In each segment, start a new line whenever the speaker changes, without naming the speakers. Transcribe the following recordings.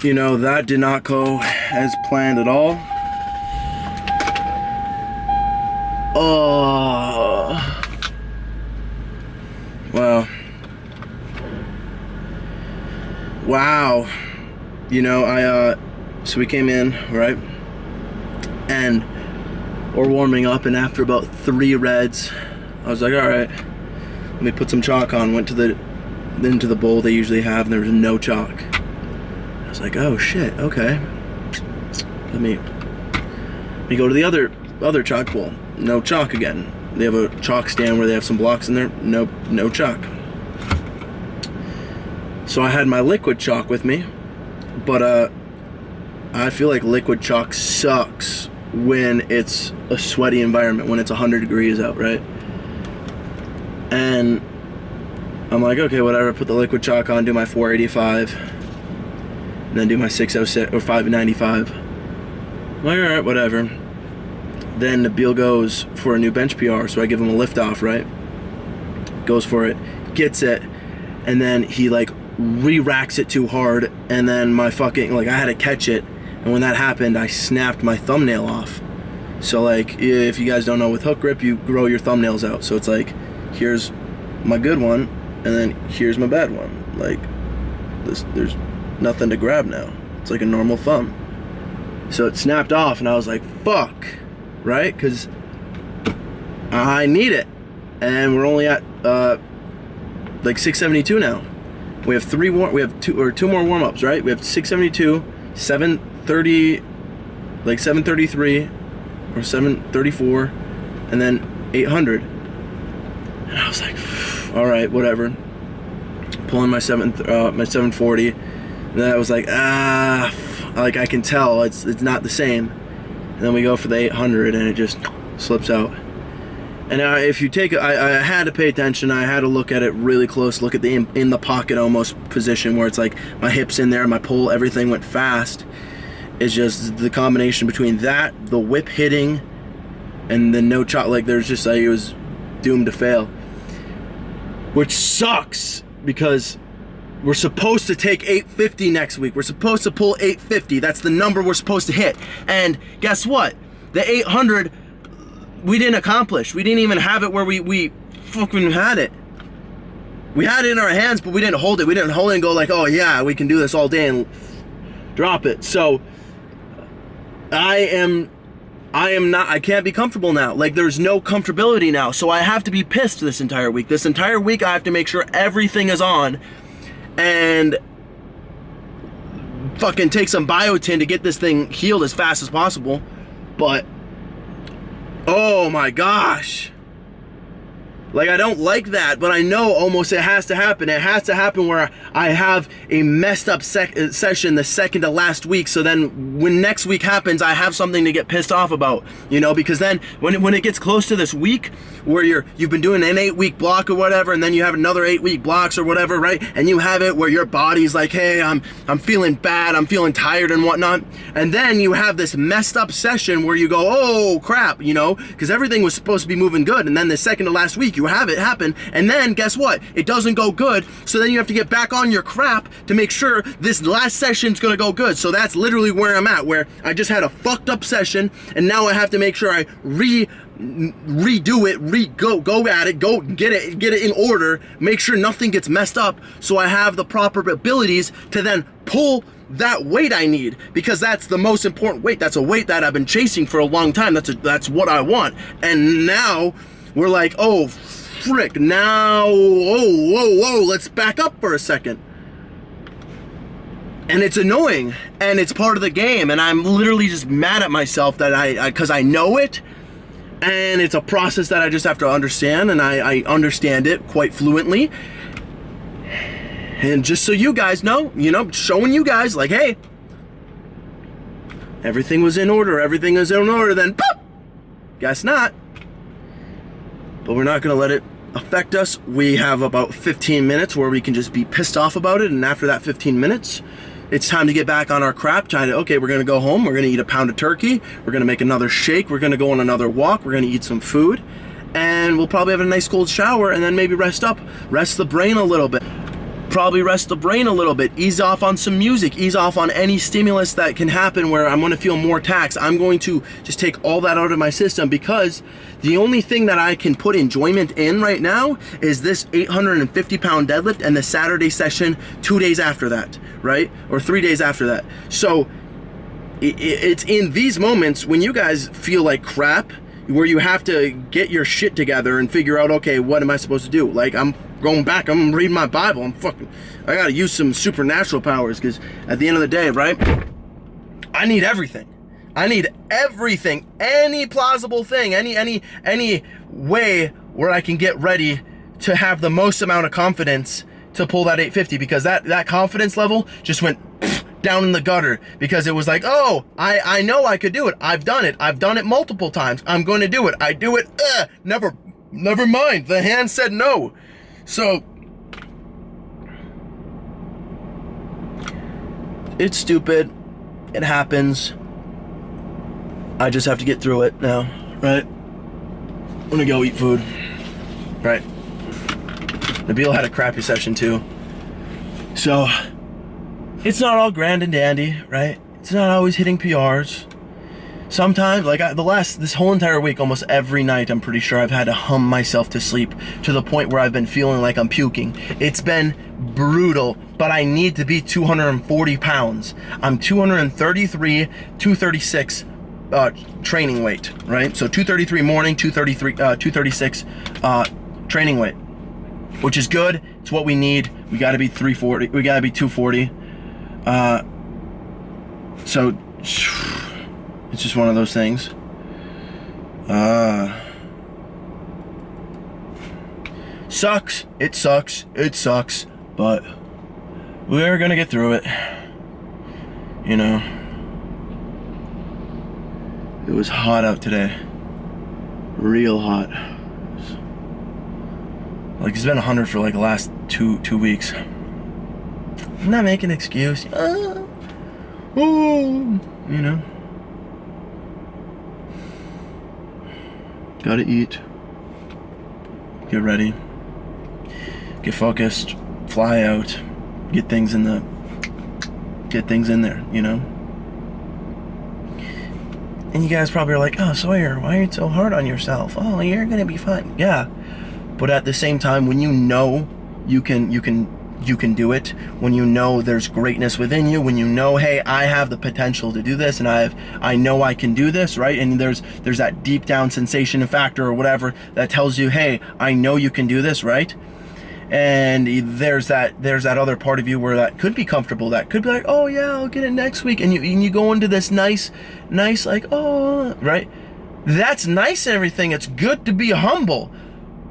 You know, that did not go as planned at all. Oh. Wow. Wow. You know, so we came in, right? And we're warming up, and after about 3 reds, I was like, all right, let me put some chalk on. Went into the bowl they usually have, and there was no chalk. I was like, oh shit, okay. Let me go to the other chalk bowl. No chalk again. They have a chalk stand where they have some blocks in there. No chalk. So I had my liquid chalk with me, but I feel like liquid chalk sucks when it's a sweaty environment, when it's 100 degrees out, right? And I'm like, okay, whatever. Put the liquid chalk on, do my 485, and then do my 606 or 595. I'm like, all right, whatever. Then Nabil goes for a new bench PR, so I give him a lift off, right? Goes for it, gets it, and then he like re-racks it too hard, and then my fucking, like, I had to catch it, and when that happened, I snapped my thumbnail off. So like, if you guys don't know, with hook grip, you grow your thumbnails out. So it's like, here's my good one, and then here's my bad one. Like, there's nothing to grab now. It's like a normal thumb. So it snapped off, and I was like, fuck. Right? Because I need it, and we're only at like 672 now. We have two more warm-ups, right? We have 672, 730, like 733 or 734, and then 800. And I was like, all right, whatever. Pulling my 740, and then I was like, like I can tell it's not the same. And then we go for the 800, and it just slips out. And if you take, I had to pay attention. I had to look at it really close, look at the in the pocket almost position where it's like my hips in there, my pull, everything went fast. It's just the combination between that, the whip hitting, and the no chop. Like there's just like, it was doomed to fail, which sucks because we're supposed to take 850 next week. We're supposed to pull 850. That's the number we're supposed to hit. And guess what? The 800, we didn't accomplish. We didn't even have it where we fucking had it. We had it in our hands, but we didn't hold it. We didn't hold it and go like, oh yeah, we can do this all day and drop it. So I can't be comfortable now. Like there's no comfortability now. So I have to be pissed this entire week. This entire week I have to make sure everything is on and fucking take some biotin to get this thing healed as fast as possible. But oh my gosh, like I don't like that, but I know almost it has to happen. It has to happen where I have a messed up session the second to last week, so then when next week happens, I have something to get pissed off about, you know, because then when it gets close to this week where you've been doing an 8-week block or whatever, and then you have another 8-week blocks or whatever, right? And you have it where your body's like, hey, I'm feeling bad, I'm feeling tired and whatnot, and then you have this messed up session where you go, oh crap, you know, because everything was supposed to be moving good, and then the second to last week you have it happen, and then guess what? It doesn't go good, so then you have to get back on your crap to make sure this last session's gonna go good. So that's literally where I'm at, where I just had a fucked up session, and now I have to make sure I redo it, go at it, go get it in order, make sure nothing gets messed up, so I have the proper abilities to then pull that weight I need, because that's the most important weight. That's a weight that I've been chasing for a long time. That's what I want. And now we're like, oh frick, now whoa, let's back up for a second. And it's annoying, and it's part of the game, and I'm literally just mad at myself that because I know it, and it's a process that I just have to understand, and I understand it quite fluently. And just so you guys know, you know, showing you guys like, hey, everything was in order, then boop, guess not. But we're not gonna let it affect us. We have about 15 minutes where we can just be pissed off about it, and after that 15 minutes, it's time to get back on our crap, okay, we're gonna go home, we're gonna eat a pound of turkey, we're gonna make another shake, we're gonna go on another walk, we're gonna eat some food, and we'll probably have a nice cold shower, and then maybe rest the brain a little bit. probably rest the brain a little bit, ease off on some music, ease off on any stimulus that can happen where I'm gonna feel more taxed. I'm going to just take all that out of my system, because the only thing that I can put enjoyment in right now is this 850 pound deadlift and the Saturday session 2 days after that, right? Or 3 days after that. So it's in these moments when you guys feel like crap, where you have to get your shit together and figure out, okay, what am I supposed to do? Like, I'm going back, I'm reading my Bible, I gotta use some supernatural powers, because at the end of the day, right, I need everything. I need everything, any plausible thing, any way where I can get ready to have the most amount of confidence to pull that 850, because that confidence level just went down in the gutter, because it was like, oh, I know I could do it. I've done it multiple times. I'm going to do it. I do it. Never mind. The hand said no. So it's stupid. It happens. I just have to get through it now, right? I'm gonna go eat food, right? Nabil had a crappy session too. So it's not all grand and dandy, right? It's not always hitting PRs. Sometimes, like this whole entire week, almost every night, I'm pretty sure I've had to hum myself to sleep, to the point where I've been feeling like I'm puking. It's been brutal, but I need to be 240 pounds. I'm 233, 236 training weight, right? So 233 morning, 236 training weight, which is good. It's what we need. We got to be 340. We got to be 240. So it's just one of those things. Sucks. It sucks. But we're gonna get through it. You know. It was hot out today. Real hot. Like, it's been 100 for like the last two weeks. I'm not making an excuse. You know. Gotta eat. Get ready. Get focused. Fly out. Get things in there, you know? And you guys probably are like, oh, Sawyer, why are you so hard on yourself? Oh, you're gonna be fine. Yeah. But at the same time, when you know you can do it, when you know there's greatness within you, when you know, hey, I have the potential to do this, and I know I can do this, right? And there's that deep down sensation and factor or whatever that tells you, hey, I know you can do this, right? And there's that other part of you where that could be comfortable, that could be like, oh yeah, I'll get it next week, and you go into this nice like, oh, right? That's nice and everything. It's good to be humble,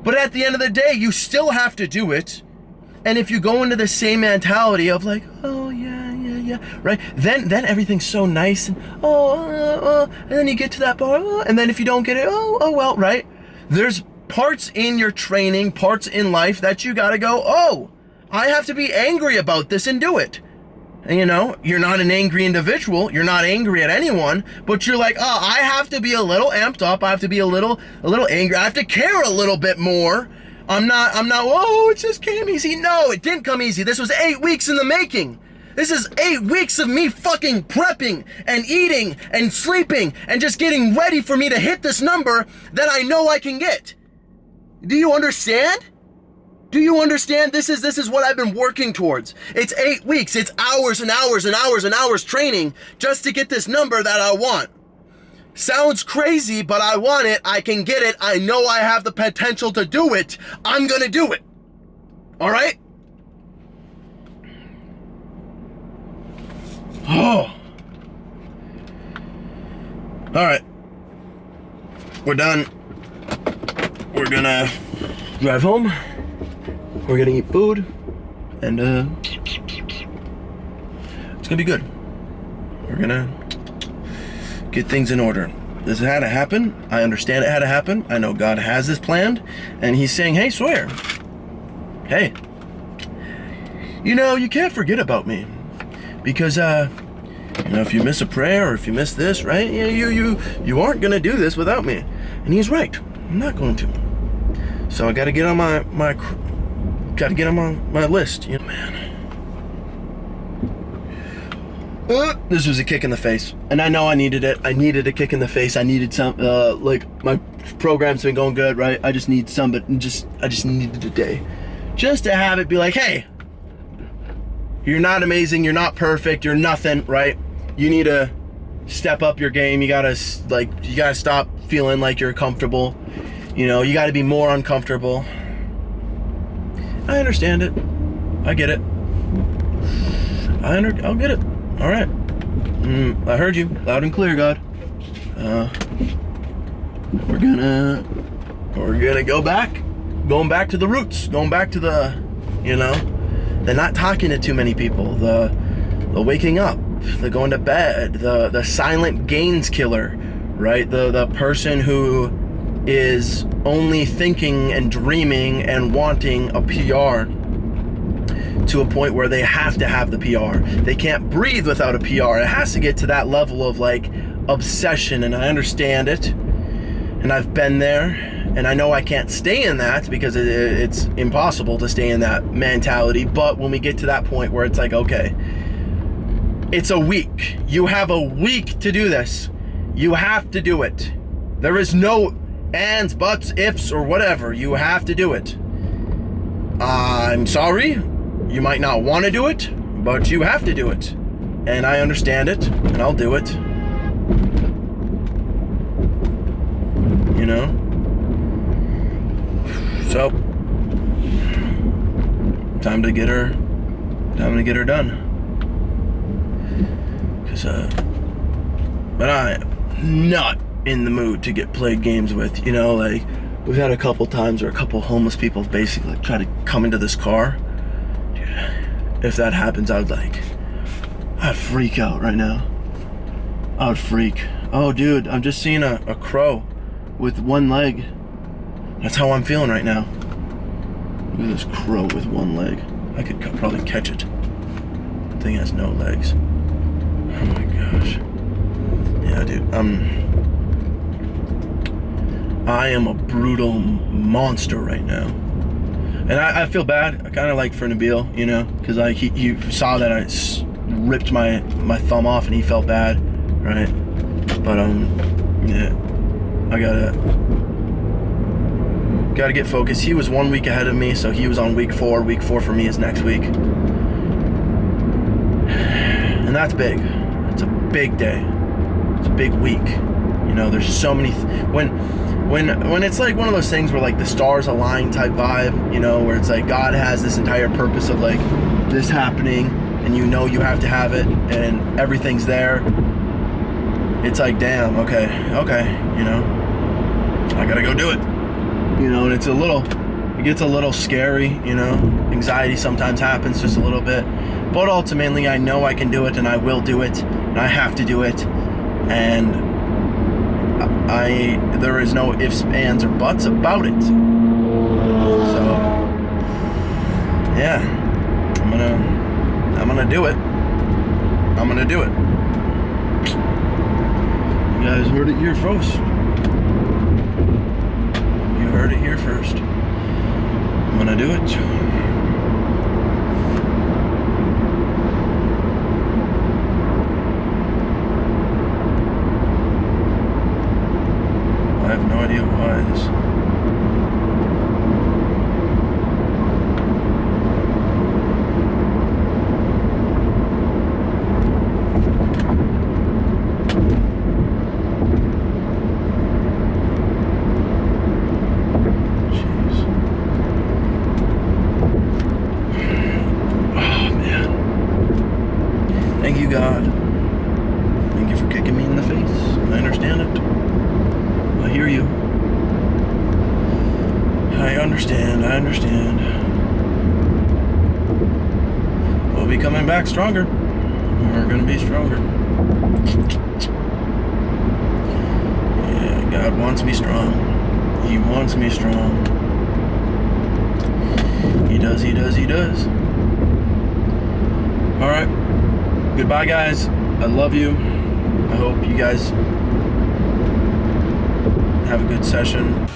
but at the end of the day, you still have to do it. And if you go into the same mentality of like, oh yeah, right? Then everything's so nice, and and then you get to that part, and then if you don't get it, oh well, right? There's parts in your training, parts in life that you gotta go, oh, I have to be angry about this and do it. And you know, you're not an angry individual, you're not angry at anyone, but you're like, oh, I have to be a little amped up, I have to be a little angry, I have to care a little bit more. I'm not, oh, it just came easy. No, it didn't come easy. This was 8 weeks in the making. This is 8 weeks of me fucking prepping and eating and sleeping and just getting ready for me to hit this number that I know I can get. Do you understand? Do you understand? This is what I've been working towards. It's 8 weeks. It's hours and hours and hours and hours training just to get this number that I want. Sounds crazy, but I want it. I can get it. I know I have the potential to do it. I'm gonna do it. All right? Oh. All right. We're done. We're gonna drive home. We're gonna eat food. And it's gonna be good. We're gonna get things in order. This had to happen. I understand it had to happen. I know God has this planned. And he's saying, hey, Sawyer. Hey. You know, you can't forget about me. Because, you know, if you miss a prayer or if you miss this, right? You aren't going to do this without me. And he's right. I'm not going to. So I got to get on my Gotta get them on my list, you know, man. This was a kick in the face, and I know I needed it. I needed a kick in the face. I needed some, like, my program's been going good, right? I just need some, but I just needed a day. Just to have it be like, hey, you're not amazing, you're not perfect, you're nothing, right? You need to step up your game. You gotta stop feeling like you're comfortable. You know, you gotta be more uncomfortable. I understand it. I get it. I'll get it. All right. I heard you loud and clear, God. We're gonna go back, going back to the roots, going back to the, you know, the not talking to too many people, the waking up, the going to bed, the silent gains killer, right? The person who is only thinking and dreaming and wanting a PR to a point where they have to have the PR. They can't breathe without a PR. It has to get to that level of like obsession, and I understand it, and I've been there, and I know I can't stay in that because it's impossible to stay in that mentality. But when we get to that point where it's like, okay, it's a week. You have a week to do this. You have to do it. There is no ands, buts, ifs, or whatever. You have to do it. I'm sorry. You might not want to do it, but you have to do it. And I understand it, and I'll do it. You know? So, time to get her done. But I am not in the mood to get played games with, you know, like, we've had a couple times where a couple homeless people basically try to come into this car. If that happens, I'd freak out right now. I would freak. Oh, dude, I'm just seeing a crow with one leg. That's how I'm feeling right now. Look at this crow with one leg. I could probably catch it. The thing has no legs. Oh my gosh. Yeah, dude, I am a brutal monster right now. And I feel bad. I kind of like for Nabil, you know, because like he saw that I ripped my thumb off and he felt bad, right? But yeah, I gotta get focused. He was 1 week ahead of me, so he was on week 4. Week 4 for me is next week, and that's big. It's a big day. It's a big week. You know, there's so many when it's like one of those things where like the stars align type vibe, you know, where it's like God has this entire purpose of like this happening, and you know you have to have it, and everything's there. It's like, damn, okay, you know, I gotta go do it, you know. And it gets a little scary, you know. Anxiety sometimes happens just a little bit, but ultimately I know I can do it, and I will do it, and I have to do it, and there is no ifs, ands, or buts about it. So yeah, I'm gonna do it. I'm gonna do it. You guys heard it here first. You heard it here first. I'm gonna do it. I have no idea why this. Jeez. Oh man. Thank you, God. Thank you for kicking me in the face. I understand it. I hear you. I understand. We'll be coming back stronger. We're gonna be stronger. Yeah, God wants me strong. He wants me strong. He does. Alright. Goodbye, guys. I love you. I hope you guys have a good session.